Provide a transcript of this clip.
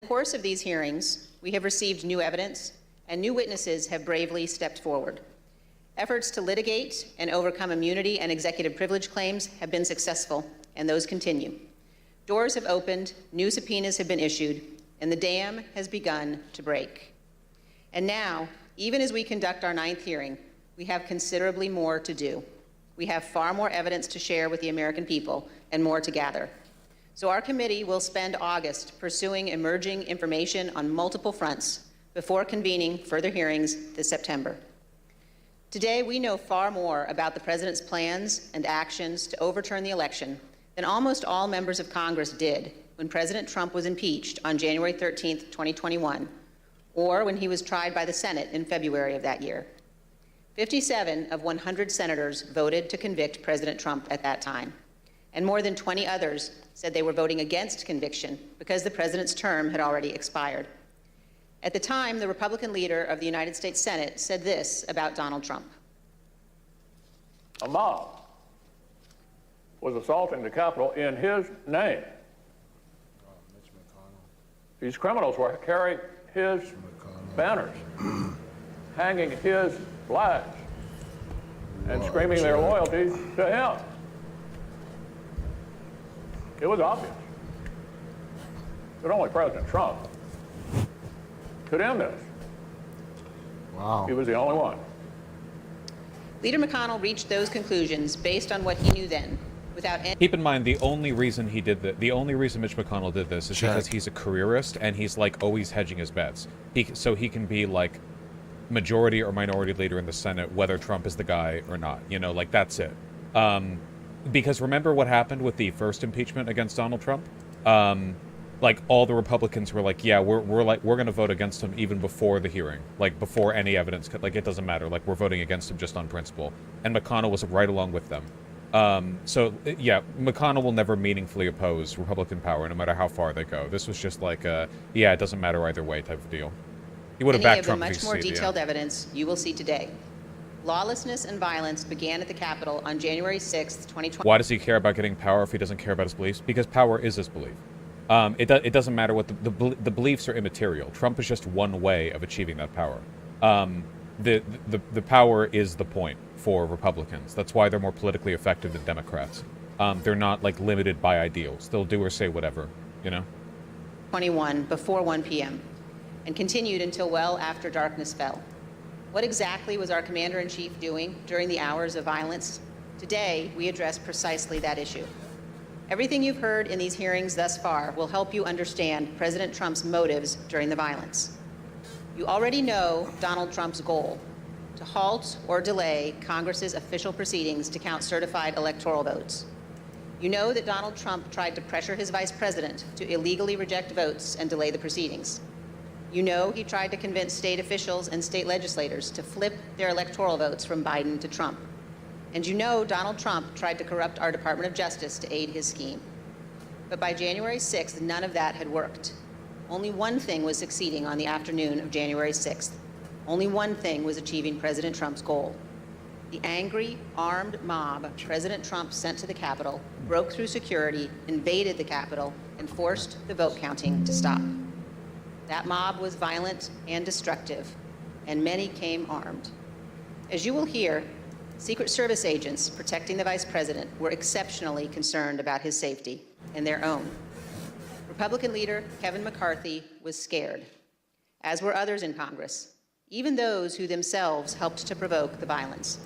course of these hearings, we have received new evidence, and new witnesses have bravely stepped forward. Efforts to litigate and overcome immunity and executive privilege claims have been successful, and those continue. Doors have opened, new subpoenas have been issued, and the dam has begun to break. And now, even as we conduct our 9th hearing, we have considerably more to do. We have far more evidence to share with the American people and more to gather. So our committee will spend August pursuing emerging information on multiple fronts before convening further hearings this September. Today, we know far more about the President's plans and actions to overturn the election than almost all members of Congress did when President Trump was impeached on January 13, 2021, or when he was tried by the Senate in February of that year. 57 of 100 senators voted to convict President Trump at that time, and more than 20 others said they were voting against conviction because the president's term had already expired. At the time, the Republican leader of the United States Senate said this about Donald Trump. A mob was assaulting the Capitol in his name. These criminals were carrying his banners, hanging his flags, and screaming their loyalty to him. It was obvious that only President Trump could end this. Wow. He was the only one. Leader McConnell reached those conclusions based on what he knew then, without any... Keep in mind, the only reason he did that, the only reason Mitch McConnell did this is because he's a careerist and he's like always hedging his bets. So he can be like majority or minority leader in the Senate, whether Trump is the guy or not. You know, like that's it. Because remember what happened with the first impeachment against Donald Trump? Like all the Republicans were like, yeah, we're going to vote against him even before the hearing, like before any evidence, like it doesn't matter, like we're voting against him just on principle. And McConnell was right along with them. So yeah, McConnell will never meaningfully oppose Republican power, no matter how far they go. This was just like yeah, it doesn't matter either way type of deal. He would have backed Trump. Much more detailed evidence you will see today. Lawlessness and violence began at the Capitol on January 6, 2020. Why does he care about getting power if he doesn't care about his beliefs? Because power is his belief. It doesn't matter what the beliefs are immaterial. Trump is just one way of achieving that power. The power is the point for Republicans. That's why they're more politically effective than Democrats. They're not like limited by ideals. They'll do or say whatever, you know? 21 before 1 p.m. and continued until well after darkness fell. What exactly was our commander-in-chief doing during the hours of violence? Today, we address precisely that issue. Everything you've heard in these hearings thus far will help you understand President Trump's motives during the violence. You already know Donald Trump's goal: to halt or delay Congress's official proceedings to count certified electoral votes. You know that Donald Trump tried to pressure his vice president to illegally reject votes and delay the proceedings. You know he tried to convince state officials and state legislators to flip their electoral votes from Biden to Trump. And you know Donald Trump tried to corrupt our Department of Justice to aid his scheme. But by January 6th, none of that had worked. Only one thing was succeeding on the afternoon of January 6th. Only one thing was achieving President Trump's goal. The angry, armed mob President Trump sent to the Capitol broke through security, invaded the Capitol, and forced the vote counting to stop. That mob was violent and destructive, and many came armed. As you will hear, Secret Service agents protecting the vice president were exceptionally concerned about his safety and their own. Republican leader Kevin McCarthy was scared, as were others in Congress, even those who themselves helped to provoke the violence.